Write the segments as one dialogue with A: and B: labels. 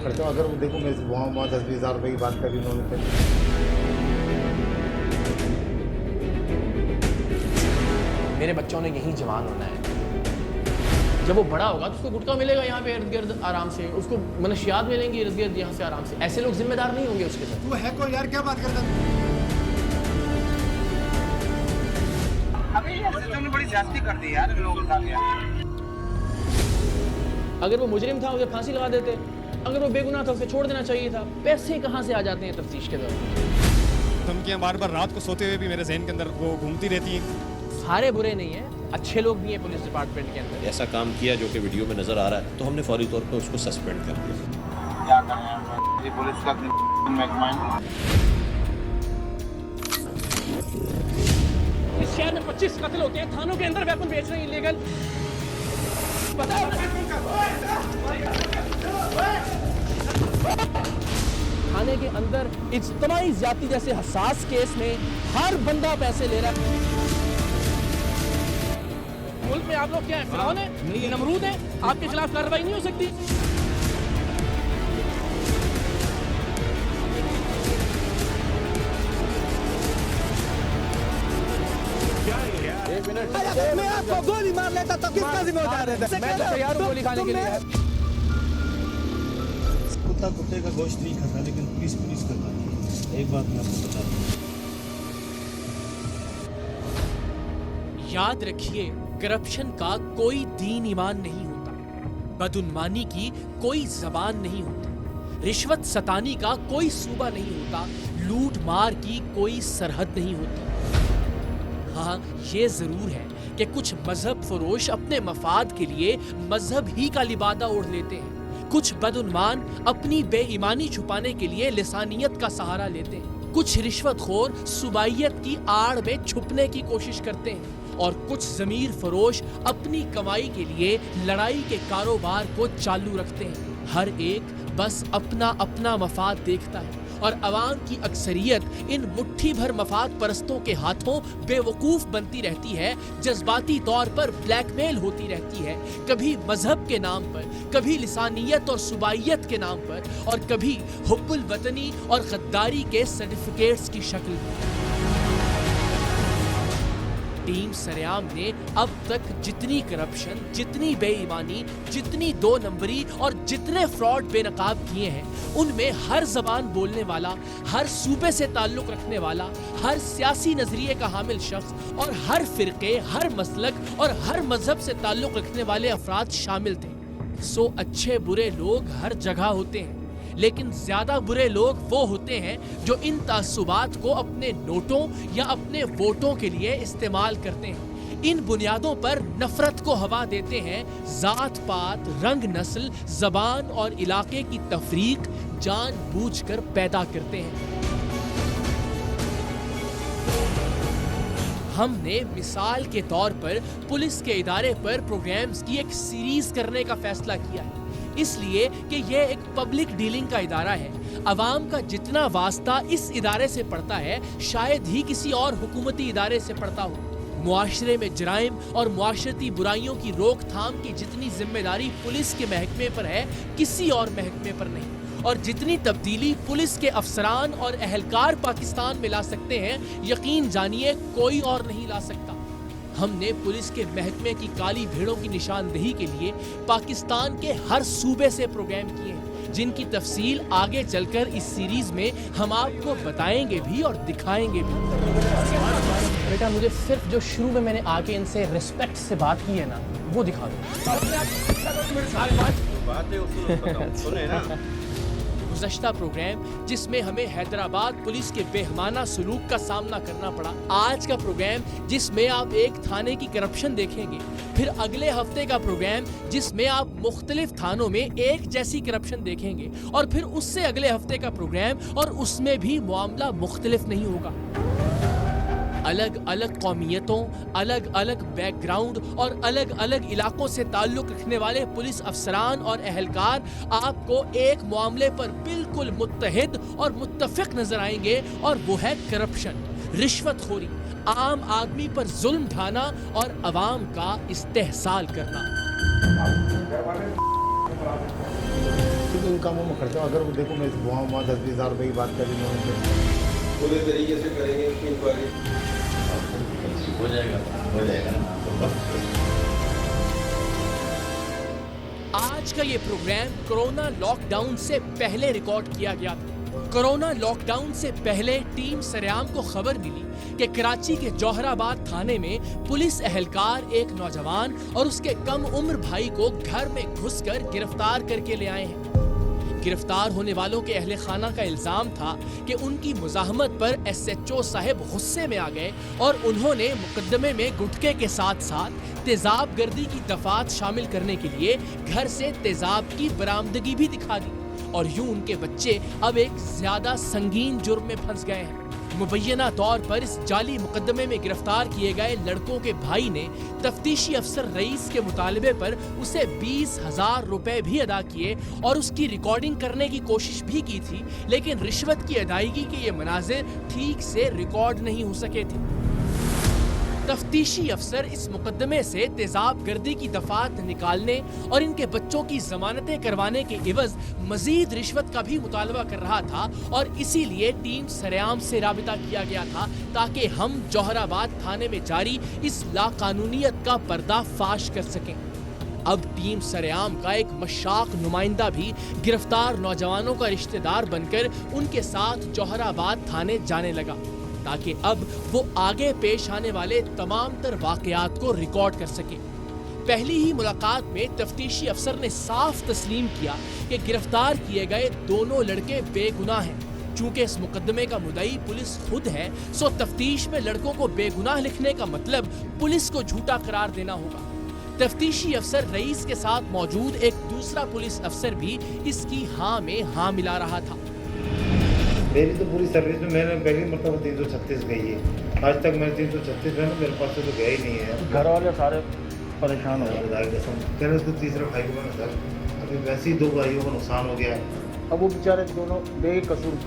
A: खर्चा, अगर वो देखो मेरे से वहाँ 10-20 हज़ार रुपये की बात करी उन्होंने फिर।
B: मेरे बच्चों ने यहीं जवान होना है। जब वो बड़ा होगा तो उसको गुटका मिलेगा यहाँ पे इर्द गिर्द आराम से, उसको मनशियात मिलेंगी इर्द गिर्द यहाँ से आराम से। ऐसे लोग जिम्मेदार नहीं होंगे उसके साथ।
C: तू है कोई यार, क्या बात करता है?
D: अभी तुमने बड़ी ज्यादती कर दी यार इन लोगों के साथ यार।
B: अगर वो मुजरिम था उसे फांसी लगा देते, अगर वो बेगुनाह था उसे छोड़ देना चाहिए था। पैसे कहाँ से आ जाते हैं तफ्तीश के दौरान?
C: धमकियां बार बार रात को सोते हुए भी मेरे जहन के अंदर वो घूमती रहती हैं।
B: सारे बुरे नहीं हैं, अच्छे लोग भी हैं पुलिस डिपार्टमेंट के अंदर।
E: ऐसा काम किया जो कि वीडियो में नजर आ रहा है तो हमने फौरी तौर पर उसको सस्पेंड कर दिया।
D: क्या करें यार, ये पुलिस का महकमा है।
B: इस शहर में 25 कत्ल होते हैं, थानों के अंदर वेपन बेच रहे हैं इलीगल। थाने के अंदर इज्तिमाई ज्यादती जैसे हसास केस में हर बंदा पैसे ले रहा है। मुल्क में आप लोग क्या है, फिरौन है, ये नमरूद है, आपके खिलाफ कार्रवाई नहीं हो सकती।
F: मैं आपको गोली मार लेता तो किसका जिम्मेदार है?
B: मैं तो तैयार हूँ गोली खाने के लिए।
G: कुत्ता कुत्ते का गोश्त नहीं खाता, लेकिन पुलिस पुलिस करता है। एक बात मैं आपको बता दूं,
H: याद रखिए, करप्शन का कोई दीन ईमान नहीं होता, बदउनवानी की कोई जबान नहीं होती, रिश्वत सतानी का कोई सूबा नहीं होता, लूट मार की कोई सरहद नहीं होती। हाँ, ये जरूर है कि कुछ मजहब फरोश अपने मफाद के लिए मजहब ही का लिबादा ओढ़ लेते हैं। कुछ बदउन्मान अपनी बेईमानी छुपाने के लिए लिसानियत का सहारा लेते हैं। कुछ रिश्वतखोर सुबाइयत की आड़ में छुपने की कोशिश करते हैं और कुछ ज़मीर फरोश अपनी कमाई के लिए लड़ाई के कारोबार को चालू रखते हैं। हर एक बस अपना अपना मफाद देखता है और अवाम की अक्सरियत इन मुट्ठी भर मफाद परस्तों के हाथों बेवकूफ बनती रहती है, जज्बाती तौर पर ब्लैकमेल होती रहती है, कभी मजहब के नाम पर, कभी लिसानियत और सुबाइयत के नाम पर, और कभी हुब्बुल वतनी और गद्दारी के सर्टिफिकेट्स की शक्ल में। टीम सरेआम ने अब तक जितनी करप्शन, जितनी बेईमानी, जितनी दो नंबरी और जितने फ्रॉड बेनकाब किए हैं, उनमें हर जबान बोलने वाला, हर सूबे से ताल्लुक रखने वाला, हर सियासी नजरिए का हामिल शख्स और हर फिरके, हर मसलक और हर मजहब से ताल्लुक रखने वाले अफराद शामिल थे। सो अच्छे बुरे लोग हर जगह होते हैं, लेकिन ज्यादा बुरे लोग वो होते हैं जो इन तासुबात को अपने नोटों या अपने वोटों के लिए इस्तेमाल करते हैं। इन बुनियादों पर नफरत को हवा देते हैं, जात पात, रंग नस्ल, जबान और इलाके की तफरीक जानबूझकर पैदा करते हैं। हमने मिसाल के तौर पर पुलिस के इदारे पर प्रोग्राम्स की एक सीरीज करने का फैसला किया है, इसलिए कि यह एक पब्लिक डीलिंग का इदारा है। अवाम का जितना वास्ता इस इदारे से पड़ता है, शायद ही किसी और हुकूमती इदारे से पड़ता हो। मुआशरे में जराइम और मुआशरती बुराइयों की रोकथाम की जितनी जिम्मेदारी पुलिस के महकमे पर है, किसी और महकमे पर नहीं। और जितनी तब्दीली पुलिस के अफसरान और अहलकार पाकिस्तान में ला सकते हैं, यकीन जानिए कोई और नहीं ला सकता। हमने पुलिस के महकमे की काली भेड़ों की निशानदेही के लिए पाकिस्तान के हर सूबे से प्रोग्राम किए हैं, जिनकी तफसील आगे चलकर इस सीरीज में हम आपको बताएंगे भी और दिखाएंगे भी।
B: बेटा, मुझे सिर्फ जो शुरू में मैंने आके इनसे रिस्पेक्ट से बात की है ना, वो दिखा दो। गुज़श्ता प्रोग्राम जिसमें हमें हैदराबाद पुलिस के बेहमाना सुलूक का सामना करना पड़ा, आज का प्रोग्राम जिसमें आप एक थाने की करप्शन देखेंगे, फिर अगले हफ्ते का प्रोग्राम जिसमें आप मुख्तलिफ थानों में एक जैसी करप्शन देखेंगे, और फिर उससे अगले हफ्ते का प्रोग्राम और उसमें भी मामला मुख्तलिफ नहीं होगा। अलग अलग कौमियतों, अलग अलग बैकग्राउंड और अलग अलग इलाकों से ताल्लुक रखने वाले पुलिस अफसरान और अहलकार आपको एक मामले पर बिल्कुल मुत्तहिद और मुत्तफिक नजर आएंगे, और वो है करप्शन, रिश्वतखोरी, आम आदमी पर जुल्म ढाना और अवाम का इस्तेहसाल करना।
A: क्योंकि उन कामों में खर्चा अगर वो देखो मैं वहाँ 10-20 हज़ार रुपये की बात करी उन्होंने
I: पूरे तरीके से करेंगे उसकी इंक्वायरी
E: हो जाएगा ना तो बस।
B: आज का ये प्रोग्राम कोरोना लॉकडाउन से पहले रिकॉर्ड किया गया था। कोरोना लॉकडाउन से पहले टीम सरेआम को खबर मिली कि कराची के जौहराबाद थाने में पुलिस एहलकार एक नौजवान और उसके कम उम्र भाई को घर में घुसकर गिरफ्तार करके ले आए हैं। गिरफ्तार होने वालों के अहले खाना का इल्जाम था कि उनकी मुजाहमत पर SHO साहब गुस्से में आ गए और उन्होंने मुकदमे में गुटखे के साथ साथ तेजाब गर्दी की दफात शामिल करने के लिए घर से तेजाब की बरामदगी भी दिखा दी और यूं उनके बच्चे अब एक ज्यादा संगीन जुर्म में फंस गए हैं। मुबैना तौर पर इस जाली मुकदमे में गिरफ्तार किए गए लड़कों के भाई ने तफ्तीशी अफसर रईस के मुतालबे पर उसे 20,000 रुपए भी अदा किए और उसकी रिकॉर्डिंग करने की कोशिश भी की थी, लेकिन रिश्वत की अदायगी के ये मनाजिर ठीक से रिकॉर्ड नहीं हो सके थे। तफ्तीशी अफसर इस मुकदमे से तेजाब गर्दी की दफात निकालने और इनके बच्चों की जमानतें करवाने के इवज मजीद रिश्वत का भी मुतालबा कर रहा था और इसीलिए टीम सरेआम से राबिता किया गया था ताकि हम जौहराबाद थाने में जारी इस लाकानूनियत का पर्दाफाश कर सकें। अब टीम सरेआम का एक मशाक नुमाइंदा भी गिरफ्तार नौजवानों का रिश्तेदार बनकर उनके साथ जौहराबाद थाने जाने लगा ताकि अब वो आगे पेश आने वाले तमाम तर वाकयात को रिकॉर्ड कर सके। पहली ही मुलाकात में तफ्तीशी अफसर ने साफ तस्लीम किया कि गिरफ्तार किए गए दोनों लड़के बेगुनाह हैं। चूंकि इस मुकदमे का मुद्दई पुलिस खुद है, सो तफ्तीश में लड़कों को बेगुनाह लिखने का मतलब पुलिस को झूठा करार देना होगा। तफ्तीशी अफसर रईस के साथ मौजूद एक दूसरा पुलिस अफसर भी इसकी हाँ में हाँ मिला रहा था।
A: मेरी तो पूरी सर्विस में मैंने पहली मरतबा 336 गई है। आज तक मैंने 336 में मेरे पास से तो गया ही नहीं है।
G: घर वाले सारे परेशान हो गए।
A: कह रहे उसको तीसरा भाई को बना सर, अभी वैसे ही 2 भाइयों का नुकसान हो गया है।
G: अब वो बेचारे दोनों बेकसूर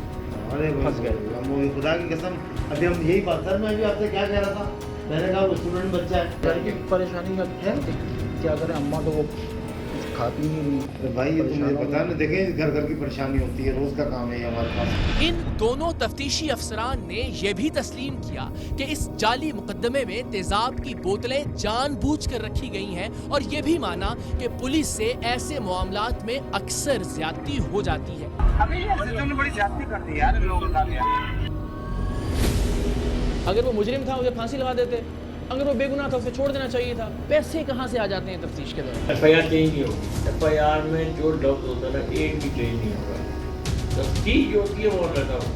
A: अरे
G: फंस गए।
A: हम खुदा की कसम अभी हम यही बात सर, मैं भी आपसे क्या कह रहा था, मैंने कहा वो स्टूडेंट बच्चा है,
G: घर की परेशानी है, क्या करें, अम्मा तो वो खाती नहीं।
A: तो भाई ये तो मुझे पता नहीं, देखें घर घर की परेशानी होती है, रोज का काम है ये हमारे पास।
B: इन दोनों तफ्तीशी अफसरान ने यह भी तस्लीम किया कि इस जाली मुकदमे में तेजाब की बोतलें जानबूझकर रखी गई हैं और ये भी माना कि पुलिस से ऐसे मामलात में अक्सर ज्यादती हो जाती है।
D: अभी ये SHO ने बड़ी ज्यादती कर दी यार इन लोगों के साथ यार।
H: अगर वो मुजरिम था उसे फांसी लगा देते, अगर वो बेगुनाह था उसे छोड़ देना चाहिए था। पैसे कहाँ से आ जाते हैं तफ्तीश के दौरान?
J: FIR चेंज नहीं होगी। FIR में जो डॉक्टर होता है ना, एक भी चेंज नहीं होगा। तफ्तीश जो होती है वो करता हूँ,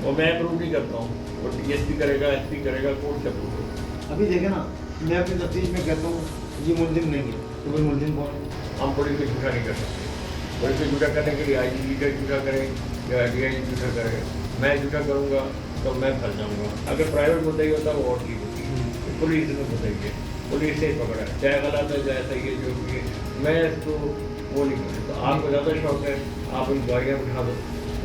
J: और मैं अप्रूव नहीं करता हूँ, और DSP करेगा, SP करेगा, कोर्ट से अप्रूव होगा।
A: अभी देखे ना, मैं अपनी तफ्तीश में कहता हूँ ये मुलजिम नहीं है, तो कोई मुलजिम कौन है?
J: हम पुलिस को झूठा नहीं कर सकते। पुलिस को झूठा करने के लिए IG का झूठा करें या DIG झूठा करें, मैं झूठा करूँगा तो मैं फंस जाऊँगा। अगर प्राइवेट मुद्दा ही होता है वो और ठीक होती है। पुलिस ने बताइए, पुलिस ने पकड़ा है, चाहे गलत है चाहे सही है, जो भी है, मैं इसको वो नहीं कर सकता। आपको ज़्यादा शौक है, आप इन गाड़ियाँ उठा दो,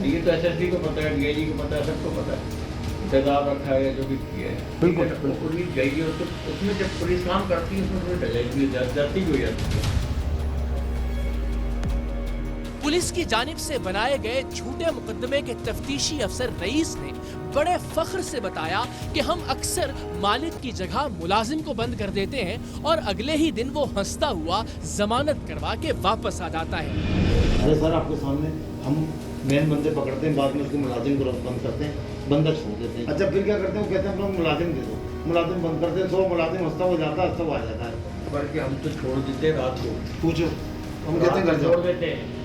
J: ये तो SSP को पता है, DIG को पता है, सबको पता है, तेजाब रखा है, जो भी किया है। बिल्कुल पुलिस जाएगी, उसमें जब पुलिस काम करती है उसमें पुलिस जाएगी, जाती भी हो जाती है।
B: पुलिस की जानिब से बनाए गए झूठे मुकदमे के तफ्तीशी अफसर रईस ने बड़े फख्र से बताया कि हम अक्सर मालिक की जगह मुलाजिम को बंद कर देते हैं और अगले ही दिन वो हंसता हुआ जमानत करवा के वापस आ जाता है।
A: अरे सर आपके सामने हम मेन बंदे पकड़ते हैं, बाद में उसके मुलाजिम को बंद करते हैं, बंदा छोड़ देते हैं। अच्छा फिर क्या करते हैं, वो कहते हैं हम लोग मुलाजिम दे दो, मुलाजिम बंद करते हैं, 100 मुलाजिम हंसता हो जाता है, सब आ जाता है।
J: बल्कि हम तो छोड़ देते हैं रात को,
A: पूछो हम कहते हैं घर
J: छोड़
A: जाओ,
J: देते हैं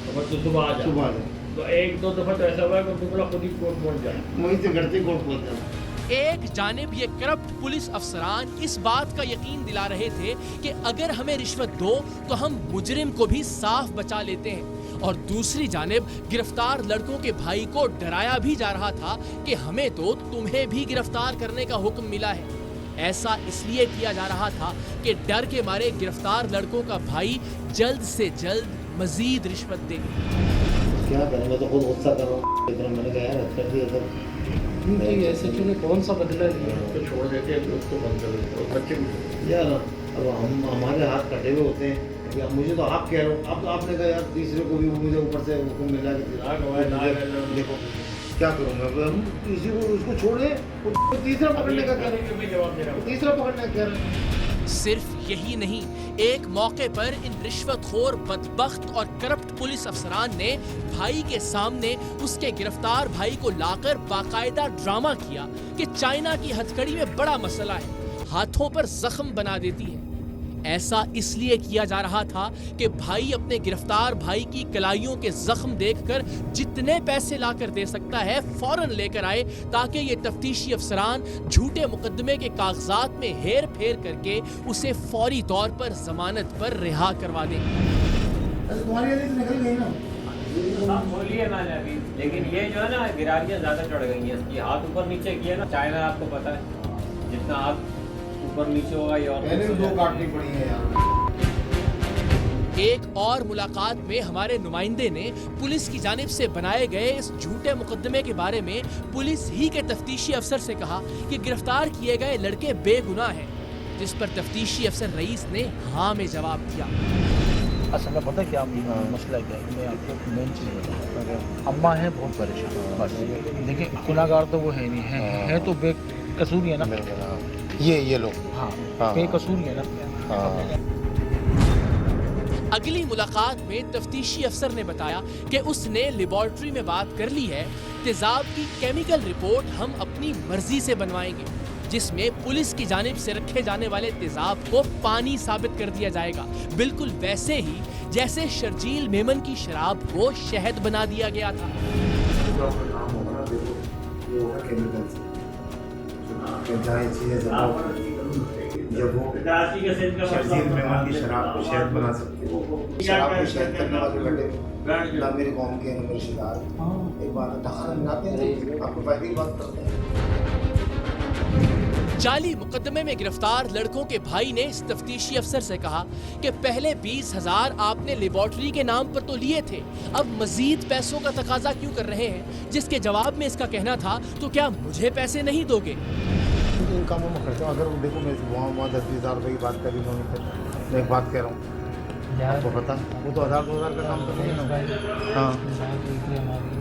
J: तो सुबह आ जाए।
A: सुबह आ जाए,
J: तो 1-2 दफ़ा तो ऐसा हुआ है कि दुबला खुद ही कोर्ट पहुँच जाए,
A: वहीं से घर से कोर्ट पहुँच जाए।
B: एक जानिब ये करप्ट पुलिस अफसरान इस बात का यकीन दिला रहे थे कि अगर हमें रिश्वत दो तो हम मुजरिम को भी साफ बचा लेते हैं, और दूसरी जानिब गिरफ्तार लड़कों के भाई को डराया भी जा रहा था कि हमें तो तुम्हें भी गिरफ्तार करने का हुक्म मिला है। ऐसा इसलिए किया जा रहा था कि डर के मारे गिरफ्तार लड़कों का भाई जल्द से जल्द मजीद रिश्वत दे।
A: क्या करें, मैं तो खुद गुस्सा कर रहा हूँ, इतना मैंने कहा यार कर दिया सर।
G: SHO ने कौन सा बदला लिया?
J: तो छोड़ देते हैं तो उसको बंद कर देते हैं, बच्चे भी
A: यार अब हम हमारे हाथ कटे हुए होते हैं, दिया, मुझे तो आप कह रहे हो, अब तो आपने कहा यार तीसरे को भी मुझे ऊपर से हुक्म मिला कि देखो क्या करूँगा, किसी को उसको छोड़े, तीसरा पकड़ने का क्या तीसरा पकड़ने का क्या रहे।
B: सिर्फ यही नहीं, एक मौके पर इन रिश्वतखोर, बदबख्त और करप्ट पुलिस अफसरान ने भाई के सामने उसके गिरफ्तार भाई को लाकर बाकायदा ड्रामा किया कि चाइना की हथकड़ी में बड़ा मसला है, हाथों पर जख्म बना देती है। ऐसा इसलिए किया जा रहा था कि भाई अपने गिरफ्तार भाई की कलाइयों के जख्म देखकर जितने पैसे लाकर दे सकता है फौरन लेकर आए, ताकि ये तफ्तीशी अफसरान झूठे मुकदमे के कागजात में हेर फेर करके उसे फौरी तौर पर जमानत पर रिहा करवा दें।
A: तुम्हारी तो निकल गई ना,
K: बोलिए ना अभी, लेकिन ये जो है ना गिरारियाँ ज्यादा चढ़ गई हैं, इसकी हाथ ऊपर नीचे किया ना, चाइना आपको पता है जितना हाथ ऊपर नीचे होगा ये और
A: पहले भी 2 काटनी पड़ी है यार।
B: एक और मुलाकात में हमारे नुमाइंदे ने पुलिस की जानिब से बनाए गए इस झूठे मुकदमे के बारे में पुलिस ही के तफ्तीशी अफसर से कहा कि गिरफ्तार किए गए लड़के बेगुनाह हैं, जिस पर तफ्तीशी अफसर रईस ने हाँ में जवाब दिया।
G: असल में पता क्या मसला क्या है, मैं आपको मेन चीज़ बताऊँ, अम्मा है बहुत परेशान बस, देखिए गुनाहगार तो वो है नहीं है तो बेकसूर है ना,
A: ये लोग
G: हाँ बेकसूर है ना।
B: अगली मुलाकात में तफ्तीशी अफसर ने बताया कि उसने लेबोरेटरी में बात कर ली है, तेजाब की केमिकल रिपोर्ट हम अपनी मर्जी से बनवाएंगे, जिसमें पुलिस की जानिब से रखे जाने वाले तेजाब को पानी साबित कर दिया जाएगा, बिल्कुल वैसे ही जैसे शर्जील मेमन की शराब को शहद बना दिया गया था।
A: जब वो शर्जील मेमन की शराब को शहद बना सकते हो, शराब को शहद करने वाले लड़े ना मेरे कौम के ना रिश्तेदार, एक बार ढक्कन मिलाते हैं, आपको फायदे की बात करते हैं।
B: जाली मुकदमे में गिरफ्तार लड़कों के भाई ने इस तफ्तीशी अफसर से कहा कि पहले 20,000 आपने लेबोरेटरी के नाम पर तो लिए थे, अब मजीद पैसों का तकाजा क्यों कर रहे हैं? जिसके जवाब में इसका कहना था, तो क्या मुझे पैसे नहीं दोगे?
A: इन कामों में खर्चा, अगर देखो मैं वहाँ 10-20,000 रुपये की बात करी उन्होंने, मैं एक बात कह रहा हूँ आपको पता, वो तो 1,000-2,000 का काम तो नहीं ना। हाँ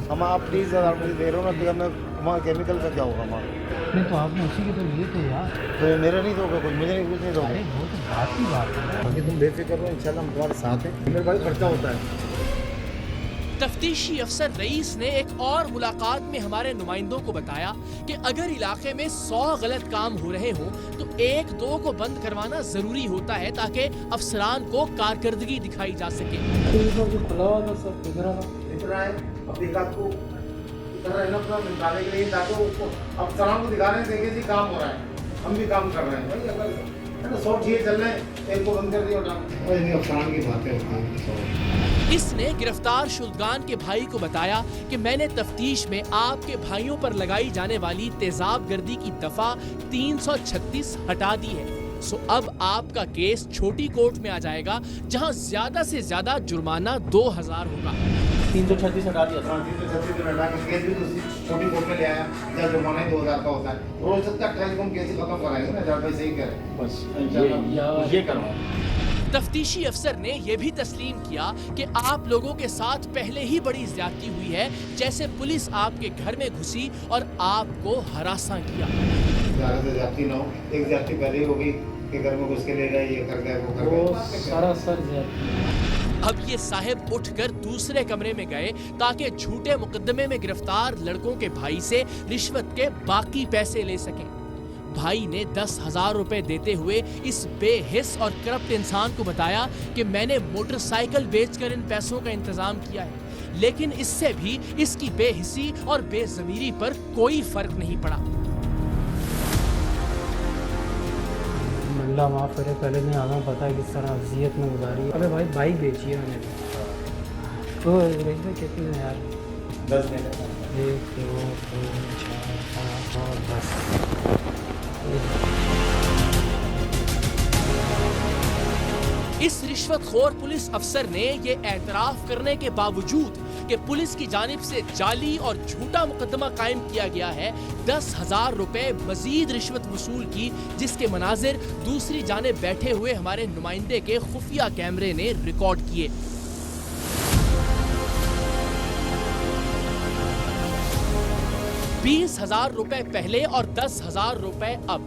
A: हम आप 30,000 मुझे दे रहे हो ना, तो मैं वहाँ केमिकल का क्या होगा हमारा?
G: नहीं तो आपने उसी के तो लिए थे यार,
A: तो मेरे नहीं दोगे कुछ, मुझे नहीं कुछ नहीं दोगे।
G: वो तो बात ही बात है,
A: बाकी तुम बेफिक्र रहो, इंशाल्लाह हम तुम्हारे साथ हैं, मेरे भाई खर्चा होता है।
B: तफ्तीशी अफसर रईस ने एक और मुलाकात में हमारे नुमाइंदों को बताया कि अगर इलाके में 100 गलत काम हो रहे हो तो 1-2 को बंद करवाना जरूरी होता है, ताकि अफसरान को कारकर्दगी दिखाई जा सके।
A: निकालने के लिए ताकि उसको अफसरान को दिखा रहे हैं, देखिए जी काम हो रहा है, हम भी काम कर रहे हैं भाई, अगर 100 चीज़ें चल रहे हैं, एक को बंद कर दिया अफसरान की बातें होती हैं।
B: इसने गिरफ्तार शुल्गान के भाई को बताया कि मैंने तफ्तीश में आपके भाइयों पर लगाई जाने वाली तेजाब गर्दी की दफा 336 हटा दी है, सो अब आपका केस छोटी कोर्ट में आ जाएगा, जहां ज्यादा से ज्यादा जुर्माना 2,000 होगा।
K: 336 हटा दिया,
A: 336 में हटा के केस भी तो छोटी कोर्ट में ले आया, जब जुर्माना ही 2,000 का होता है, रोज तक 28 को हम केस खत्म कराएंगे ना, जब भाई सही करें बस
K: ये करो।
B: तफ्तीशी अफसर ने यह भी तस्लीम किया कि आप लोगों के साथ पहले ही बड़ी ज्यादती हुई है, जैसे पुलिस आपके घर में घुसी और आपको हरासा किया।
A: ज़्यादा से ज्यादती ना हो, एक ज्यादती पहले ही होगी कि घर में घुस के ले गए, ये कर गए, वो कर गए,
K: सरासर
B: अब ये साहिब उठकर दूसरे कमरे में गए ताकि झूठे मुकदमे में गिरफ्तार लड़कों के भाई से रिश्वत के बाकी पैसे ले सकें। भाई ने 10,000 रुपए देते हुए इस बेहिस और करप्ट इंसान को बताया कि मैंने मोटरसाइकिल बेचकर इन पैसों का इंतजाम किया है, लेकिन इससे भी इसकी बेहिसी और बेज़मीरी पर कोई फर्क नहीं पड़ा।
K: अल्लाह माफ़ करे, पहले मैं आना पता है किस तरह अजियत में गुजारी। अबे भाई बाइक बेची है मैंने, तो रेंज कितने हैं यार?
A: 10 महीने
K: 1 2 3 4 5 और 10।
B: इस रिश्वतखोर पुलिस अफसर ने ये एतराफ करने के बावजूद कि पुलिस की जानिब से जाली और झूठा मुकदमा कायम किया गया है, 10,000 रुपए मजीद रिश्वत वसूल की, जिसके मनाजिर दूसरी जानिब बैठे हुए हमारे नुमाइंदे के खुफिया कैमरे ने रिकॉर्ड किए। ₹20,000 पहले और 10,000 रुपए अब,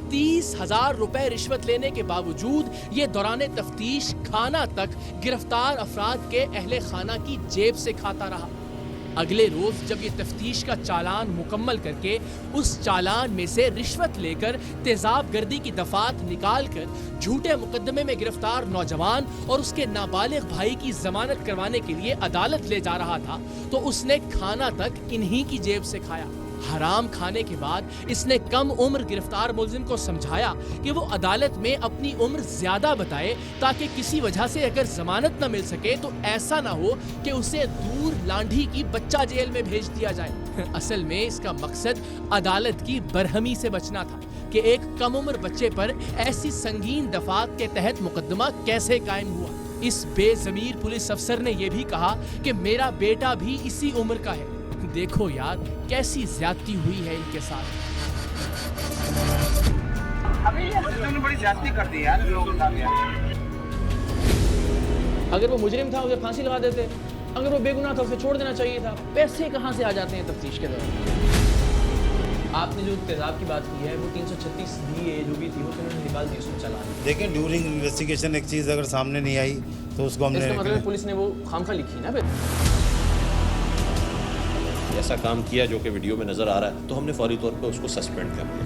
B: 30,000 रुपए रिश्वत लेने के बावजूद ये दौरान तफ्तीश खाना तक गिरफ्तार अफराद के अहले खाना की जेब से खाता रहा। अगले रोज जब ये तफ्तीश का चालान मुकम्मल करके उस चालान में से रिश्वत लेकर तेजाब गर्दी की दफात निकाल कर झूठे मुकदमे में गिरफ्तार नौजवान और उसके नाबालिग भाई की जमानत करवाने के लिए अदालत ले जा रहा था, तो उसने खाना तक इन्हीं की जेब से खाया। हराम खाने के बाद इसने कम उम्र गिरफ्तार मुलजिम को समझाया कि वो अदालत में अपनी उम्र ज्यादा बताए, ताकि किसी वजह से अगर जमानत न मिल सके तो ऐसा ना हो कि उसे दूर लांढी की बच्चा जेल में भेज दिया जाए। असल में इसका मकसद अदालत की बरहमी से बचना था कि एक कम उम्र बच्चे पर ऐसी संगीन दफात के तहत मुकदमा कैसे कायम हुआ। इस बेज़मीर पुलिस अफसर ने यह भी कहा कि मेरा बेटा भी इसी उम्र का है। देखो यार कैसी ज्यादती हुई है इनके साथ।
D: अभी ये बड़ी ज्यादती कर दी यार लोगों के साथ यार।
H: अगर वो मुजरिम था उसे फांसी लगा देते, अगर वो बेगुनाह था उसे छोड़ देना चाहिए था। पैसे कहाँ से आ जाते हैं तफ्तीश के दौरान? आपने जो तेजाब की बात की है वो 336 DA जो भी थी वो उन्होंने निकाल दी उसमें चालान।
A: देखिए ड्यूरिंग इन्वेस्टिगेशन एक चीज़ अगर सामने नहीं आई तो उसको हमने,
H: इसका मतलब पुलिस ने वो खामखा लिखी ना फिर।
E: ऐसा काम किया जो कि वीडियो में नजर आ रहा है, तो हमने फौरी तौर पे उसको सस्पेंड कर दिया।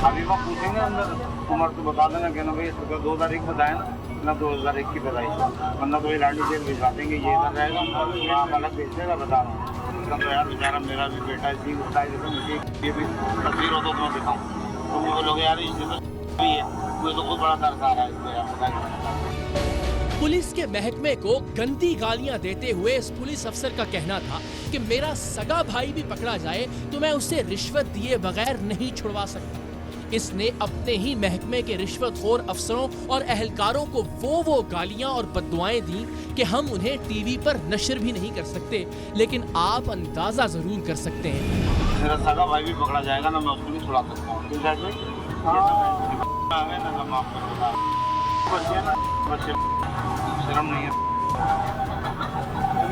D: अभी वो पूछेंगे अंदर उम्र तो बता देना, कहना भाई इसका 2 तारीख बताए ना 2001 की बताई, वरना तो ये लाठी जेल भिजवा देंगे। ये इधर रहेगा वहाँ अलग भेज देगा, बता रहा हूँ। तो यार बेचारा मेरा भी बेटा इसी उसका ये भी तस्वीर हो तो मैं दिखाऊँ तो वो लोग यार इससे तो भी है, मुझे तो खुद बड़ा दर्द आ रहा है इसमें यार।
B: पुलिस के महकमे को गंदी गालियां देते हुए इस पुलिस अफसर का कहना था कि मेरा सगा भाई भी पकड़ा जाए तो मैं उसे रिश्वत दिए बगैर नहीं छुड़वा सकता। इसने अपने ही महकमे के रिश्वतखोर अफसरों और अहलकारों को वो गालियां और बद्दुआएं दी कि हम उन्हें टीवी पर नशर भी नहीं कर सकते, लेकिन आप अंदाजा जरूर कर सकते हैं।
D: मेरा सगा भाई भी पकड़ा जाएगा ना, मैं उसको भी छुड़ा सकता हूँ। बच्चे शर्म नहीं है,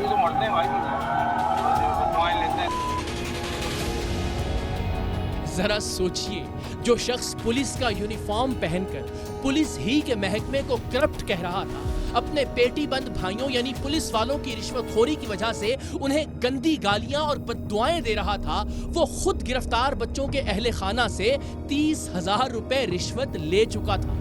D: तो मरते हैं भाई, दवाएं लेते हैं।
B: जरा सोचिए, जो शख्स पुलिस का यूनिफॉर्म पहनकर पुलिस ही के महकमे को करप्ट कह रहा था, अपने पेटी बंद भाइयों यानी पुलिस वालों की रिश्वतखोरी की वजह से उन्हें गंदी गालियां और बद्दुआएं दे रहा था, वो खुद गिरफ्तार बच्चों के अहले खाना से 30,000 रुपए रिश्वत ले चुका था।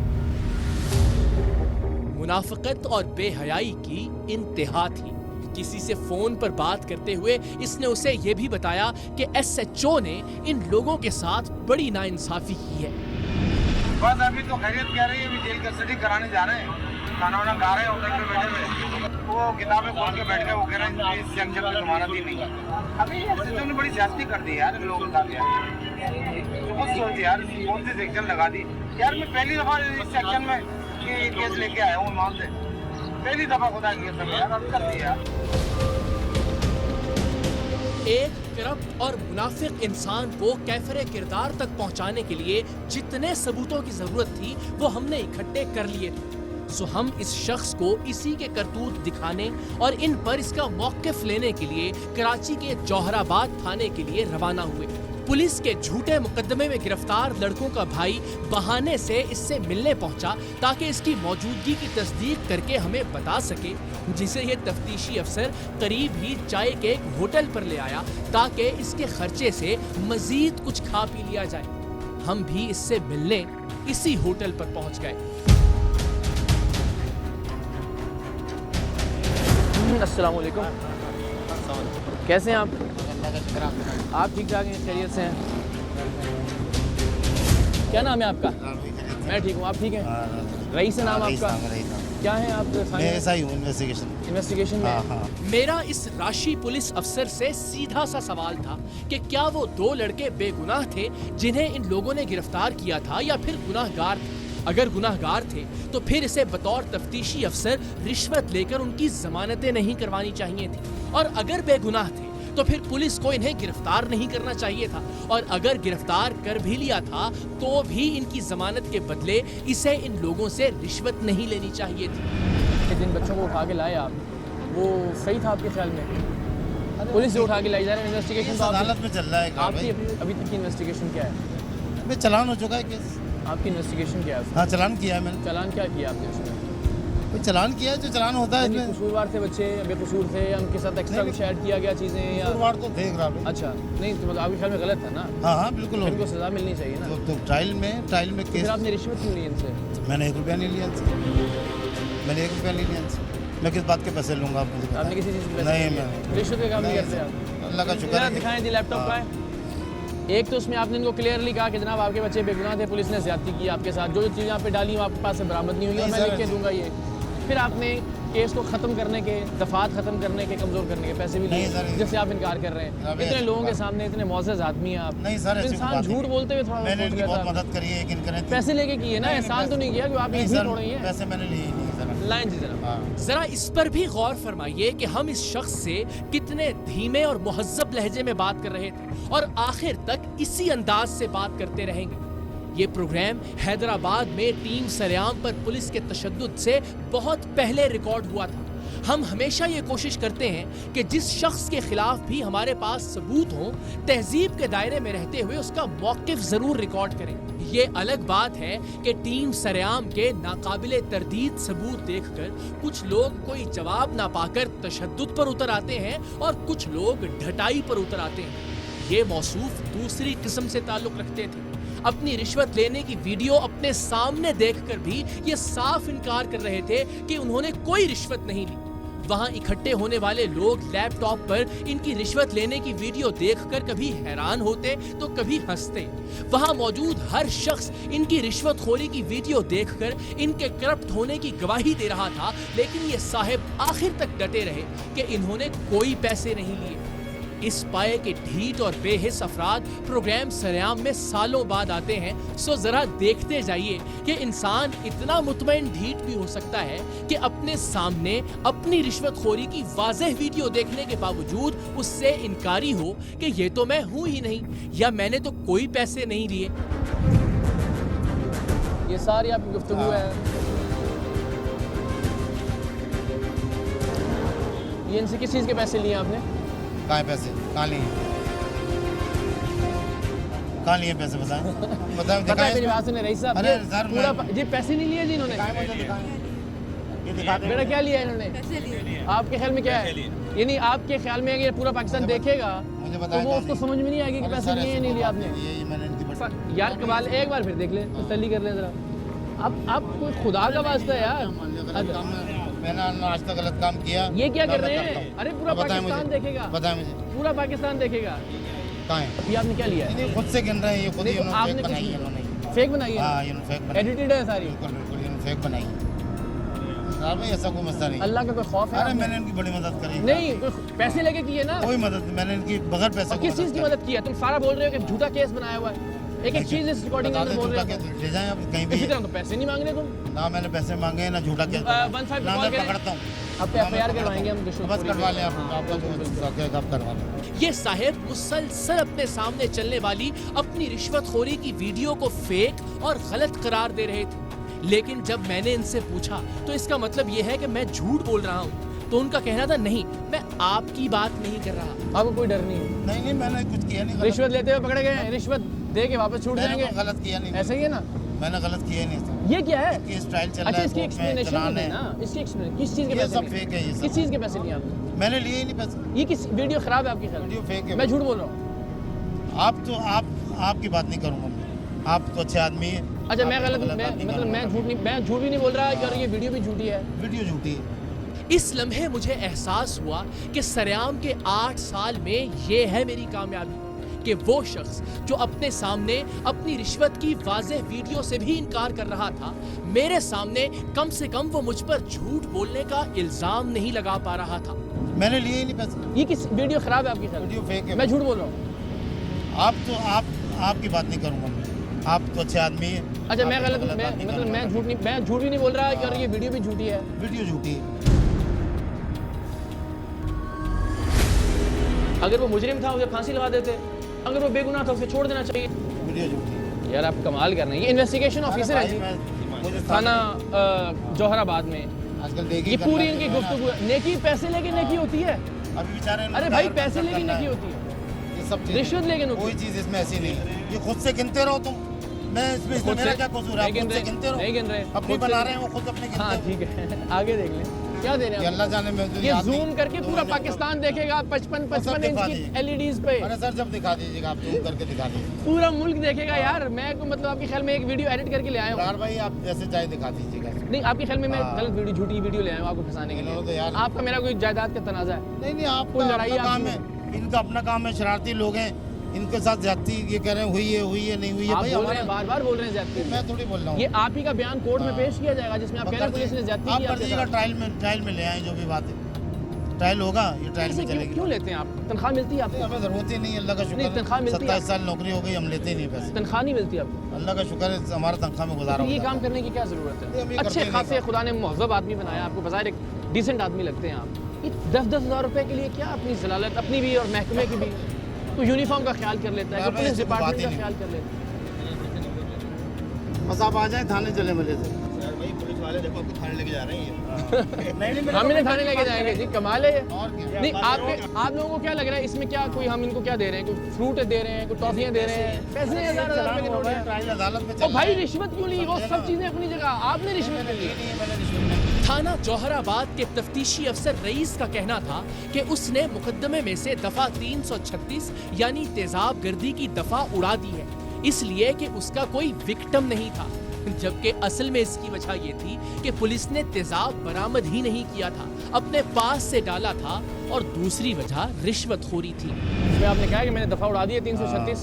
B: मुनाफिकत और बेहयाई की इंतहा थी। किसी से फोन पर बात करते हुए इसने उसे यह भी बताया कि SHO ने इन लोगों के साथ बड़ी नाइंसाफी की है।
D: बस अभी तो खैरियत कह रही है, अभी जेल कस्टडी कराने जा रहे हैं, खाना वाना खा रहे हैं, होटल में बैठे हुए, वो किताबें खोल के बैठ गए, वो कह रहे हैं इस जंक्शन में जमानत ही नहीं। अभी सिस्टम ने बड़ी ज्यादती कर दी यार लोगों के साथ यार। बहुत सोच यार कौन सी सेक्शन लगा दी यार। मैं पहली दफा इस सेक्शन में केस लेके आया हूँ ईमान से, पहली दफा खुदा की कसम यार, अब कर दिया।
B: एक करप्ट और मुनाफिक इंसान को कैफरे किरदार तक पहुंचाने के लिए जितने सबूतों की जरूरत थी वो हमने इकट्ठे कर लिए थे। सो हम इस शख्स को इसी के करतूत दिखाने और इन पर इसका मौकिफ लेने के लिए कराची के जौहराबाद थाने के लिए रवाना हुए। पुलिस के झूठे मुकदमे में गिरफ्तार लड़कों का भाई बहाने से इससे मिलने पहुंचा ताकि इसकी मौजूदगी की तस्दीक करके हमें बता सके, जिसे ये तफ्तीशी अफसर करीब ही चाय के एक होटल पर ले आया ताकि इसके खर्चे से मजीद कुछ खा पी लिया जाए। हम भी इससे मिलने इसी होटल पर पहुंच गए। अस्सलाम वालेकुम, कैसे हैं आप? आप ठीक ठाक हैं, खैरियत से हैं? क्या नाम है आपका? मैं ठीक हूँ, आप ठीक हैं? रईस है नाम आपका? क्या है आप?
A: मैं ऐसा ही हूँ,
B: इन्वेस्टिगेशन में।
A: हाँ।
B: मेरा इस राशि पुलिस अफसर से सीधा सा सवाल था कि क्या वो 2 लड़के बेगुनाह थे जिन्हें इन लोगों ने गिरफ्तार किया था या फिर गुनाहगार थे। अगर गुनाहगार थे तो फिर इसे बतौर तफ्तीशी अफसर रिश्वत लेकर उनकी जमानतें नहीं करवानी चाहिए थी, और अगर बेगुनाह थे तो फिर पुलिस को इन्हें गिरफ्तार नहीं करना चाहिए था, और अगर गिरफ्तार कर भी लिया था तो भी इनकी जमानत के बदले इसे इन लोगों से रिश्वत नहीं लेनी चाहिए थी। जिन बच्चों को उठा के लाए आप, वो सही था आपके ख्याल में? पुलिस से उठा के लाई जा रहे हैं, इन्वेस्टिगेशन
A: अदालत में चल रहा है।
B: आपकी अभी तक की इन्वेस्टिगेशन क्या है?
A: मैं चालान हो चुका है केस।
B: आपकी इन्वेस्टिगेशन क्या है?
A: हाँ, चालान किया है मैंने।
B: चालान क्या किया आपने उसमें?
A: कोई चालान किया है, जो चालान होता है इसमें।
B: कसूरवार थे बच्चे, बेकसूर थे, उनके साथ एक्स्ट्रा कुछ ऐड किया गया चीज़ें या?
A: कसूरवार तो थे ग्रामीण।
B: अच्छा, नहीं तो मतलब आपके ख्याल में गलत है ना?
A: हाँ बिल्कुल।
B: इनको सजा मिलनी चाहिए ना।
A: तो ट्रायल में केस।
B: फिर आपने रिश्वत क्यों ली इनसे?
A: मैंने 1 रुपया नहीं लिया इनसे। मैंने 1 रुपया नहीं लिया इनसे। मैं किस बात के पैसे लूँगा? आप मुझे
B: आपने किसी चीज़ के पैसे
A: नहीं, मैं
B: रिश्वत का काम नहीं करते आप?
A: अल्लाह का शुक्र है।
B: दिखाएं जी लैपटॉप का है। एक तो उसमें आपने इनको क्लियरली कहा कि जनाब आपके बच्चे बेगुनाह थे, पुलिस ने ज्यादती की आपके साथ, जो चीज़ें यहाँ पे डाली वो आपके पास से बरामद नहीं हुई और मैं लिख के दूंगा ये। फिर आपने केस को ख़त्म करने के, दफात ख़त्म करने के, कमज़ोर करने के पैसे भी लिए, जिससे आप इनकार कर रहे हैं। इतने लोगों के सामने, इतने मौजूद आदमी हैं आप।
A: नहीं सर,
B: इंसान झूठ बोलते हुए थोड़ा
A: मैंने इनकी बहुत मदद करी है।
B: पैसे लेके किए ना, एहसान तो नहीं किया कि आप ये झूठ रही हैं।
A: पैसे मैंने लिए नहीं सर।
B: लाइन जी जरा इस पर भी गौर फरमाइए कि हम इस शख्स से कितने धीमे और मुहज्जब लहजे में बात कर रहे थे और आखिर तक इसी अंदाज से बात करते रहेंगे। ये प्रोग्राम हैदराबाद में टीम सरेआम पर पुलिस के तशद्दुद से बहुत पहले रिकॉर्ड हुआ था। हम हमेशा ये कोशिश करते हैं कि जिस शख्स के खिलाफ भी हमारे पास सबूत हो, तहजीब के दायरे में रहते हुए उसका मौक़िफ़ जरूर रिकॉर्ड करें। ये अलग बात है कि टीम सरेआम के नाकाबिले तरदीद सबूत देखकर कुछ लोग कोई जवाब ना पाकर तशद्दुद पर उतर आते हैं और कुछ लोग ढटाई पर उतर आते हैं। ये मौसूफ दूसरी किस्म से ताल्लुक रखते थे। अपनी रिश्वत लेने की वीडियो अपने सामने देखकर भी ये साफ इनकार कर रहे थे कि उन्होंने कोई रिश्वत नहीं ली। वहां इकट्ठे होने वाले लोग लैपटॉप पर इनकी रिश्वत लेने की वीडियो देखकर कभी हैरान होते तो कभी हंसते। वहां मौजूद हर शख्स इनकी रिश्वतखोरी की वीडियो देखकर इनके करप्ट होने की गवाही दे रहा था, लेकिन ये साहिब आखिर तक डटे रहे कि इन्होंने कोई पैसे नहीं लिए। इस पाए के ढीठ और बेहिस अफराद प्रोग्राम सरेआम में सालों बाद आते हैं, सो जरा देखते जाइए कि इंसान इतना मुतमईन ढीठ भी हो सकता है कि अपने सामने अपनी रिश्वतखोरी की वाज़ेह वीडियो देखने के बावजूद उससे इनकारी हो कि ये तो मैं हूं ही नहीं या मैंने तो कोई पैसे नहीं लिए। ये सारी आपकी गुफ्तगू है। ये इनसे किस चीज़ के पैसे लिए आपने?
A: कहाँ पैसे? कहाँ लिए? कहाँ लिए पैसे? बताएं।
B: पता है मेरी बात सुने रईस साहब।
A: अरे सर,
B: पूरा जी पैसे नहीं लिए जी इन्होंने। बेटा क्या लिया इन्होंने? आपके ख्याल में क्या है? यानी आपके ख्याल में अगर पूरा पाकिस्तान देखेगा तो वो उसको समझ में नहीं आएगी कि पैसे लिए नहीं लिए आपने। यार कमाल, एक बार फिर देख ले, तसल्ली कर ले जरा। आप कोई खुदा का वास्ता है यार।
A: मैंने आज तक गलत काम किया।
B: ये क्या कर रहे हैं? अरे पूरा पाकिस्तान देखेगा।
A: बताएं मुझे।
B: पूरा पाकिस्तान देखेगा।
A: कहाँ है?
B: ये आपने क्या लिया है?
A: खुद से गिन रहे हैं। ये खुद ही
B: फेक बनाई है इन्होंने। फेक बनाई है?
A: हाँ, इन्होंने फेक बनाई।
B: एडिटेड है सारी।
A: बिल्कुल इन्होंने फेक बनाई है। भाई ऐसा कोई मसला नहीं।
B: अल्लाह का कोई खौफ है?
A: अरे मैंने इनकी बड़ी मदद करी।
B: नहीं, कोई पैसे लेके किए ना?
A: कोई मदद मैंने इनकी बगैर पैसे।
B: किस चीज़ की मदद की है? तुम सारा बोल रहे हो कि झूठा केस बनाया हुआ है। एक चीज इस रिकॉर्डिंग में बोल रहे हो,
A: ले जाएं आप कहीं भी।
B: इसी तरह तो पैसे नहीं मांग रहे तुम।
A: ना मैंने पैसे मांगे हैं, ना झूठा केस।
B: 15
A: ना मैं पकड़ता हूँ।
B: आपको एफआईआर करवाएंगे हम।
A: बस करवा लें आपका जो आप करवा लें।
B: ये साहिब मुसलसल अपने सामने चलने वाली अपनी रिश्वतखोरी की वीडियो को फेक और गलत करार दे रहे थे, लेकिन जब मैंने इनसे पूछा तो इसका मतलब ये है कि मैं झूठ बोल रहा हूँ, तो उनका कहना था नहीं, मैं आपकी बात नहीं कर रहा। आपको कोई डर नहीं है?
A: नहीं, मैंने कुछ किया नहीं।
B: रिश्वत लेते हुए पकड़े गए, रिश्वत दे के वापस छूट जाएंगे।
A: गलत किया नहीं।
B: ऐसा ही है ना?
A: मैंने गलत किया नहीं।
B: ये क्या है?
A: केस ट्रायल चल रहा है।
B: अच्छा, इसकी एक्सप्लेनेशन दे ना। इसकी एक्सप्लेनेशन किस चीज़ के पैसे?
A: सब फेक है ये सब।
B: किस चीज़ के पैसे लिए आपने?
A: मैंने लिए ही नहीं पैसे।
B: ये किस वीडियो खराब है आपकी?
A: वीडियो फेक है।
B: मैं झूठ बोल रहा हूँ?
A: आपकी बात नहीं करूँगा मैं। आप तो अच्छे आदमी है।
B: अच्छा, मैं गलत, मैं झूठ भी नहीं बोल रहा और ये वीडियो भी झूठी है।
A: वीडियो झूठी है।
B: इस लम्हे मुझे एहसास हुआ कि सरेआम के 8 साल में ये है मेरी कामयाबी कि वो शख्स जो अपने सामने अपनी रिश्वत की वाज़ेह वीडियो से भी इनकार कर रहा था, मेरे सामने कम से कम वो मुझ पर झूठ बोलने का इल्जाम नहीं लगा पा रहा था।
A: मैंने लिए ही नहीं पैसे।
B: ये किस वीडियो खराब है आपकी?
A: वीडियो फेक है।
B: मैं झूठ बोल रहा हूँ?
A: आपकी बात नहीं करूँगा मैं। आप तो अच्छे आदमी हैं।
B: अच्छा, मैं गलत मतलब मैं झूठ भी नहीं बोल रहा और ये वीडियो भी झूठी है।
A: वीडियो झूठी है।
B: अगर वो मुजरिम था उसे फांसी लगा देते, अगर वो बेगुनाह था उसे छोड़ देना चाहिए।
A: वीडियो झूठी है।
B: यार आप कमाल कर रहे हैं। ये इन्वेस्टिगेशन ऑफिसर है जी, थाना जौहराबाद में।
A: आजकल नेकी
B: ये पूरी इनकी गुफ्तगू है। नेकी पैसे लेके नेकी होती है?
A: अभी बेचारे
B: अरे भाई पैसे लेके नेकी होती है,
A: ये सब
B: रिश्वत लेके
A: कोई चीज इसमें ऐसी नहीं है। ये खुद से गिनते रहो तुम। मैं इसमें मेरा क्या कसूर है? खुद से गिनते रहो।
B: नहीं गिन रहे,
A: अपनी बना रहे हैं वो खुद अपने गिनते।
B: हाँ ठीक है, आगे देख लें क्या दे रहे हैं।
A: अल्लाह जाने में
B: ये जूम करके पूरा पाकिस्तान देखेगा 55 इंच की एलईडीज पे।
A: अरे सर जब दिखा दीजिएगा, आप जूम करके दिखा दीजिए।
B: पूरा मुल्क देखेगा यार। मैं को मतलब आपके ख्याल में एक वीडियो एडिट करके ले आया हूँ?
A: यार भाई आप जैसे चाहे दिखा दीजिएगा।
B: नहीं, आपके ख्याल में मैं गलत वीडियो, झूठी वीडियो ले आया हूँ आपको फंसाने के लिए? आपका मेरा कोई जायदाद का तनाजा है?
A: नहीं,
B: कोई लड़ाई
A: काम है, इनका अपना काम है। शरारती लोग हैं, इनके साथ ज्यादती ये कह रहे हैं हुई है नहीं हुई है।
B: आप
A: भाई
B: बोल रहे हैं, बार-बार बोल रहे हैं ज्यादती।
A: मैं थोड़ी बोल रहा हूँ।
B: ये आप ही का बयान कोर्ट में पेश किया जाएगा जिसमें आप कह रहे हैं पुलिस ने ज्यादती की।
A: आप कर दीजिएगा, ट्रायल में ले आए जो भी बात है। ट्रायल होगा, ये ट्रायल में चलेगी।
B: क्यों लेते हैं आप? तनख्वाह मिलती है आपको?
A: हमें जरूरत ही नहीं है, अल्लाह का शुक्र है।
B: तनख्वाह मिलती है?
A: 27 साल नौकरी हो गई, हम लेते ही नहीं पैसे।
B: तनख्वाह नहीं मिलती आपको?
A: अल्लाह का शुक्र है, हमारा तनख्वाह में गुजारा।
B: ये काम करने की क्या जरूरत है? अच्छे खासे खुदा ने मुहज़्ज़ब आदमी बनाया आपको, बज़ाहिर एक डिसेंट आदमी लगते हैं आप। 10-10 हज़ार रुपए के लिए क्या अपनी जलालत, अपनी भी और महकमे की भी? तो यूनिफॉर्म का ख्याल कर लेता है, तो पुलिस डिपार्टमेंट का ख्याल कर लेता है।
A: बस आप आ जाए थाने चले मिले थे। भाई पुलिस वाले देखो आपको थाने लेके जा रहे हैं।
B: हम इन्हें थाने लेके जाएंगे जी, कमाल है। नहीं, आप लोगों को क्या लग रहा है इसमें? क्या कोई हम इनको क्या दे रहे हैं? कोई फ्रूट दे रहे हैं, कोई टॉफियां दे रहे हैं? पैसे 1000 रुपए के नोट हैं।
A: ट्रायल अदालत में
B: तो भाई रिश्वत क्यों ली? वो सब चीजें अपनी जगह, आपने रिश्वत क्यों ली? थाना जौहराबाद के तफ्तीशी अफसर रईस का कहना था कि उसने मुकदमे में से दफा 336 यानी तेजाब गर्दी की दफा उड़ा दी है, इसलिए कि उसका कोई विक्टिम नहीं था। जबकि असल में इसकी वजह ये थी कि पुलिस ने तेजाब बरामद ही नहीं किया था, अपने पास से डाला था। और दूसरी वजह रिश्वतखोरी थी। इसमें आपने कहा कि मैंने दफा उड़ा दी है 336।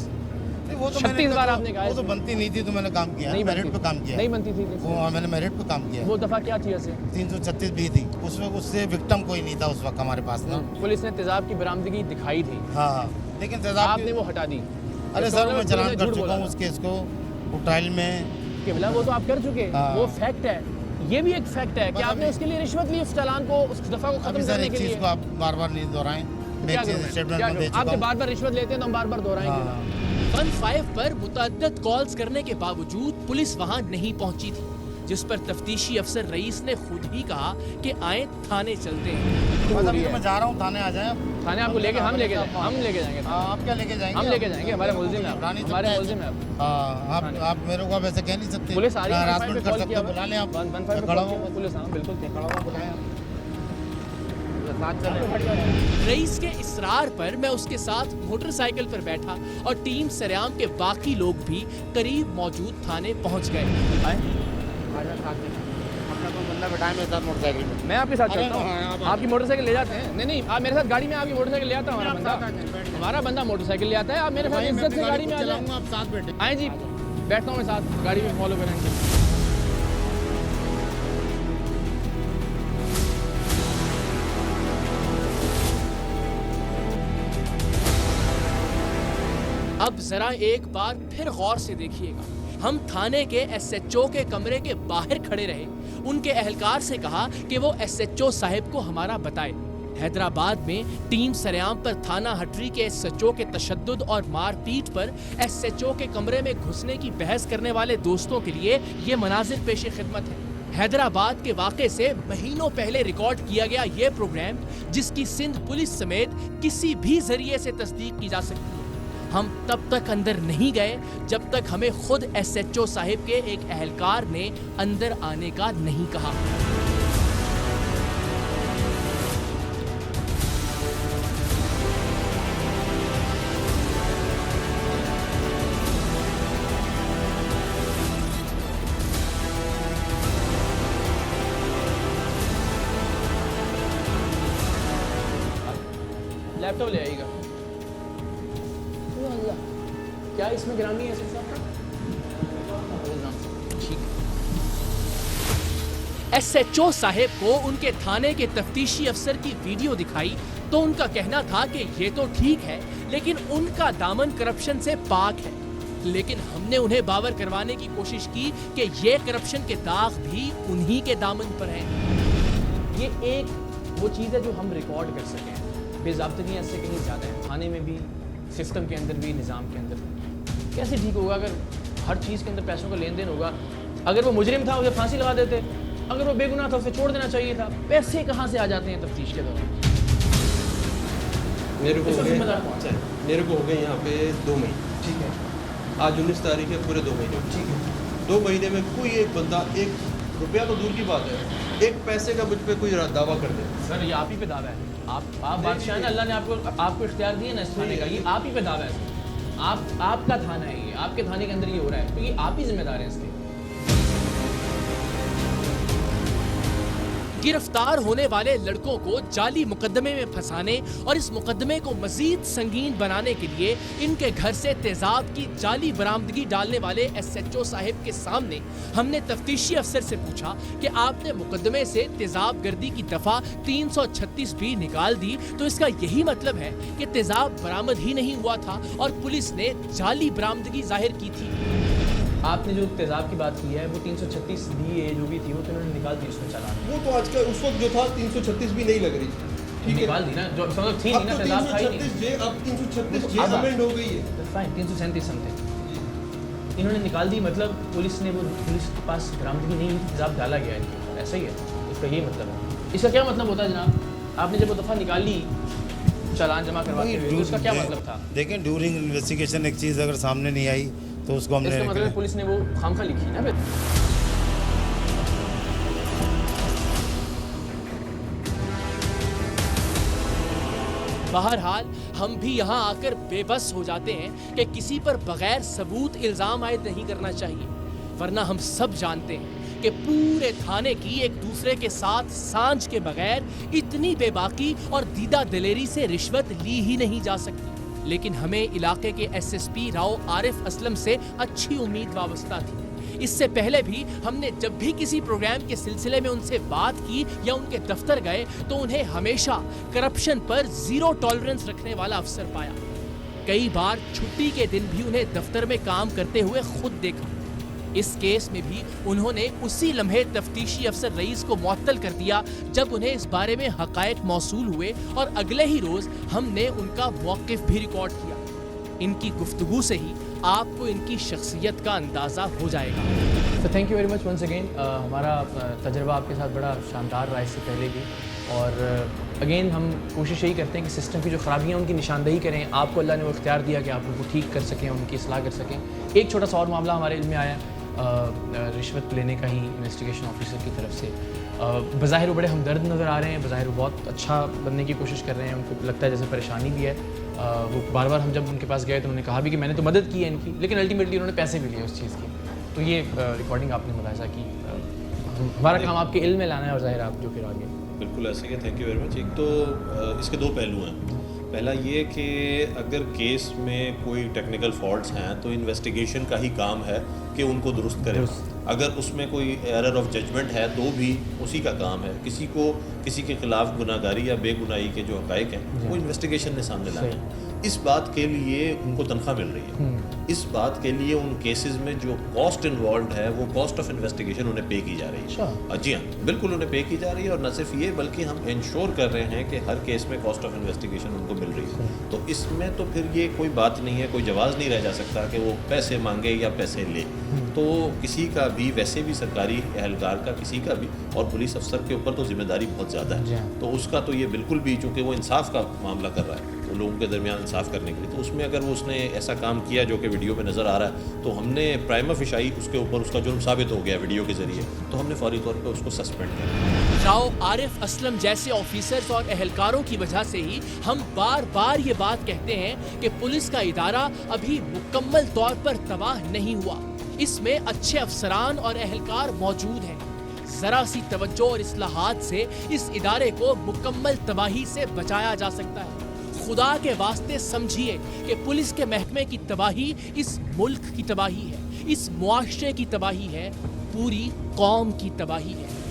A: वो तो
B: 36 बार आपने कहा।
A: वो तो बनती नहीं थी, तो मैंने काम किया, मेरिट पे काम किया।
B: नहीं बनती थी
A: वो मैंने मेरिट पे काम किया।
B: वो दफा क्या थी वैसे?
A: 336 भी थी उस वक्त, उससे विक्टिम कोई नहीं था उस वक्त हमारे पास ना।
B: पुलिस ने तेजाब की बरामदगी दिखाई थी।
A: हाँ, लेकिन तेजाब
B: आपने वो हटा दी।
A: अरे सर मैं चलान कर चुका हूँ उस केस को, ट्रायल में।
B: वो तो आप कर चुके, वो फैक्ट है। ये भी एक फैक्ट है कि आपने उसके लिए रिश्वत ली, उस चालान को, उस दफा को खत्म करने के लिए।
A: चीज को आप बार-बार नहीं दोहराएं।
B: आपके बार-बार रिश्वत लेते हैं तो हम बार-बार दोहराएंगे। 15 पर मुतअद्दिद कॉल्स करने के बावजूद पुलिस वहां नहीं पहुंची थी, जिस पर तफ्तीशी अफसर रईस ने खुद ही कहा कि आए थाने चलते हैं।
A: मैं जा रहा हूँ, थाने आ जाए।
B: थाने आपको लेके हम लेके जाएंगे।
A: आप क्या लेके जाएंगे?
B: हम लेके जाएंगे, हमारे मुलजिम है, हमारे मुलजिम है।
A: आप मेरे को वैसे कह नहीं सकते।
B: पुलिस आ रही है,
A: हरासमेंट कर सकते, बुला लें आप।
B: 15
A: खड़ा हूँ
B: पुलिस। हाँ बिल्कुल खड़ा हुआ, बुलाएं आप। रईस के इसरार पर मैं उसके साथ मोटरसाइकिल पर बैठा और टीम सरेआम के बाकी लोग भी करीब मौजूद थाने पहुंच गए।
A: अपना कोई बंदा बैठाए मेरे साथ मोटरसाइकिल पे।
B: मैं आपके साथ चलता हूँ। आपकी मोटरसाइकिल ले जाते हैं? नहीं, आप मेरे साथ गाड़ी में आपकी मोटरसाइकिल ले आता हूँ। हमारा बंदा मोटरसाइकिल ले आता है, आप मेरे साथ इज्जत से गाड़ी में आ जाओ।
A: आप साथ बैठे
B: आए जी, बैठता हूँ मैं साथ, गाड़ी में फॉलो करेंगे। अब जरा एक बार फिर गौर से देखिएगा। हम थाने के एसएचओ के कमरे के बाहर खड़े रहे, उनके एहलकार से कहा कि वो एसएचओ साहब को हमारा बताए। हैदराबाद में टीम सरेआम पर थाना हटरी के एसएचओ के तशद्दुद और मारपीट पर एसएचओ के कमरे में घुसने की बहस करने वाले दोस्तों के लिए ये मनाजिर पेश खिदमत है। हैदराबाद के वाक़े से महीनों पहले रिकॉर्ड किया गया ये प्रोग्राम, जिसकी सिंध पुलिस समेत किसी भी जरिए से तस्दीक की जा सकती है। हम तब तक अंदर नहीं गए जब तक हमें खुद एसएचओ साहिब के एक एहलकार ने अंदर आने का नहीं कहा। लैपटॉप ले आइएगा। क्या इसमें गिरामी है SHO साहेब को उनके थाने के तफ्तीशी अफसर की वीडियो दिखाई तो उनका कहना था कि ये तो ठीक है, लेकिन उनका दामन करप्शन से पाक है। लेकिन हमने उन्हें बावर करवाने की कोशिश की कि ये करप्शन के दाग भी उन्हीं के दामन पर हैं। ये एक वो चीज़ है जो हम रिकॉर्ड कर सकें। बेज़ाब्तगी ऐसे कहीं ज़्यादा है, थाने में भी, सिस्टम के अंदर भी, निज़ाम के अंदर भी। कैसे ठीक होगा अगर हर चीज़ के अंदर पैसों का लेन देन होगा? अगर वो मुजरिम था उसे फांसी लगा देते, अगर वो बेगुनाह था उसे छोड़ देना चाहिए था। पैसे कहाँ से आ जाते हैं तफ्तीश के दौरान?
I: मेरे को हो गए यहाँ पे 2 महीने।
F: ठीक है,
I: आज 19 तारीख है, पूरे 2 महीने।
F: ठीक है।
I: 2 महीने में कोई एक बंदा 1 रुपया तो दूर की बात है, 1 पैसे का मुझ पे कोई दावा कर दे।
B: सर ये आप ही पे दावा है। आप बादशाह हैं, अल्लाह ने आपको इख्तियार दिया ना इस थाने का, ये आप ही पे दावा है। आपका थाना है ये, आपके थाने के अंदर ये हो रहा है, तो ये आप ही जिम्मेदार हैं इसके। गिरफ्तार होने वाले लड़कों को जाली मुकदमे में फंसाने और इस मुकदमे को मजीद संगीन बनाने के लिए इनके घर से तेजाब की जाली बरामदगी डालने वाले SHO साहिब के सामने हमने तफ्तीशी अफसर से पूछा कि आपने मुकदमे से तेजाब गर्दी की दफा 336 भी निकाल दी, तो इसका यही मतलब है कि तेजाब बरामद ही नहीं हुआ था और पुलिस ने जाली बरामदगी जाहिर की थी। आपने जो तेजाब की बात की है वो 336 भी जो भी थी वो तो उन्होंने निकाल दी उसमें चालान।
I: वो तो आज का उस वक्त जो था 336 भी नहीं लग रही थी, ठीक है,
B: निकाल दी ना, जो समझ थी नहीं ना, तेजाब था ही नहीं।
I: 336 जे अब 336 जे अमेंड हो गई है,
B: फाइन 337 समथिंग इन्होंने निकाल दी। मतलब पुलिस के पास बरामदगी नहीं, तेजाब डाला गया है, ऐसा ही है, इसका यही मतलब है। इसका क्या मतलब होता है जनाब? आपने जब वो दफ़ा निकाली चालान जमा करवाते हुए, उसका क्या मतलब था?
A: देखें, ड्यूरिंग इन्वेस्टिगेशन एक चीज़ अगर सामने नहीं आई तो उसको हमने,
B: इसका मतलब पुलिस ने वो खामखा लिखी ना। बहरहाल हम भी यहाँ आकर बेबस हो जाते हैं कि किसी पर बगैर सबूत इल्जाम आयद नहीं करना चाहिए, वरना हम सब जानते हैं कि पूरे थाने की एक दूसरे के साथ सांझ के बगैर इतनी बेबाकी और दीदा दिलेरी से रिश्वत ली ही नहीं जा सकती। लेकिन हमें इलाके के SSP राव आरिफ असलम से अच्छी उम्मीद वाबस्ता थी। इससे पहले भी हमने जब भी किसी प्रोग्राम के सिलसिले में उनसे बात की या उनके दफ्तर गए तो उन्हें हमेशा करप्शन पर जीरो टॉलरेंस रखने वाला अफसर पाया। कई बार छुट्टी के दिन भी उन्हें दफ्तर में काम करते हुए खुद देखा। इस केस में भी उन्होंने उसी लम्हे तफ्तीशी अफसर रईस को मुअत्तल कर दिया जब उन्हें इस बारे में हकायक मौसूल हुए और अगले ही रोज हमने उनका मौक़िफ़ भी रिकॉर्ड किया। इनकी गुफ्तगू से ही आपको इनकी शख्सियत का अंदाज़ा हो जाएगा। तो thank you very much once again. हमारा तजर्बा आपके साथ बड़ा शानदार रहा इससे पहले भी, और अगेन हम कोशिश यही करते हैं कि सिस्टम की जो ख़राबियाँ उनकी निशानदेही करें। आपको अल्लाह ने वो इख्तियार दिया कि आप उनको ठीक कर सकें, उनकी इस्लाह कर सकें। एक छोटा सा और मामला हमारे इल्म में आया रिश्वत लेने का ही इन्वेस्टिगेशन ऑफिसर की तरफ से। बज़ाहिर वो बड़े हमदर्द नज़र आ रहे हैं, बज़ाहिर वो बहुत अच्छा बनने की कोशिश कर रहे हैं, उनको लगता है जैसे परेशानी भी है। वो बार बार हम जब उनके पास गए तो उन्होंने कहा भी कि मैंने तो मदद की है इनकी, लेकिन अल्टीमेटली उन्होंने पैसे भी लिए उस चीज़ की। तो ये रिकॉर्डिंग आपने मुलाहिज़ा की, हमारा काम आपके इल्म में लाना है और ज़ाहिर आप जो फिर आगे।
E: बिल्कुल ऐसे ही, थैंक यू वेरी मच। एक तो इसके 2 पहलू हैं। पहला ये कि अगर केस में कोई टेक्निकल फॉल्ट्स हैं तो इन्वेस्टिगेशन का ही काम है कि उनको दुरुस्त करें। अगर उसमें कोई एरर ऑफ जजमेंट है तो भी उसी का काम है। किसी के खिलाफ गुनाहगारी या बेगुनाही के जो हक़ाइक़ हैं वो इन्वेस्टिगेशन ने सामने लाए हैं। इस बात के लिए उनको तनख्वाह मिल रही है। इस बात के लिए उन केसेस में जो कॉस्ट इन्वॉल्व है वो कॉस्ट ऑफ इन्वेस्टिगेशन उन्हें पे की जा रही है। जी हाँ, बिल्कुल उन्हें पे की जा रही है। और न सिर्फ ये बल्कि हम इंश्योर कर रहे हैं कि हर केस में कॉस्ट ऑफ इन्वेस्टिगेशन उनको मिल रही है। तो इसमें तो फिर ये कोई बात नहीं है, कोई जवाज़ नहीं रह जा सकता कि वो पैसे मांगे या पैसे ले। तो किसी का भी, वैसे भी सरकारी एहलकार का किसी का भी, और पुलिस अफसर के ऊपर तो जिम्मेदारी बहुत ज़्यादा है। तो उसका तो ये बिल्कुल भी, चूँकि वो इंसाफ का मामला कर रहा है तो लोगों के दरमियान इंसाफ करने के लिए, तो उसमें अगर वो उसने ऐसा काम किया जो कि वीडियो में नज़र आ रहा है तो हमने प्राइमा फिशाई उसके ऊपर उसका जुर्म साबित हो गया वीडियो के ज़रिए, तो हमने फौरी तौर पर उसको सस्पेंड कर दिया।
B: राव आरिफ असलम जैसे ऑफिसर्स और एहलकारों की वजह से ही हम बार बार ये बात कहते हैं कि पुलिस का इदारा अभी मुकम्मल तौर पर तबाह नहीं हुआ। इसमें अच्छे अफसरान और एहलकार मौजूद हैं। जरा सी तवज्जो और इस्लाहात से इस इदारे को मुकम्मल तबाही से बचाया जा सकता है। खुदा के वास्ते समझिए कि पुलिस के महकमे की तबाही इस मुल्क की तबाही है, इस मुआशरे की तबाही है, पूरी कौम की तबाही है।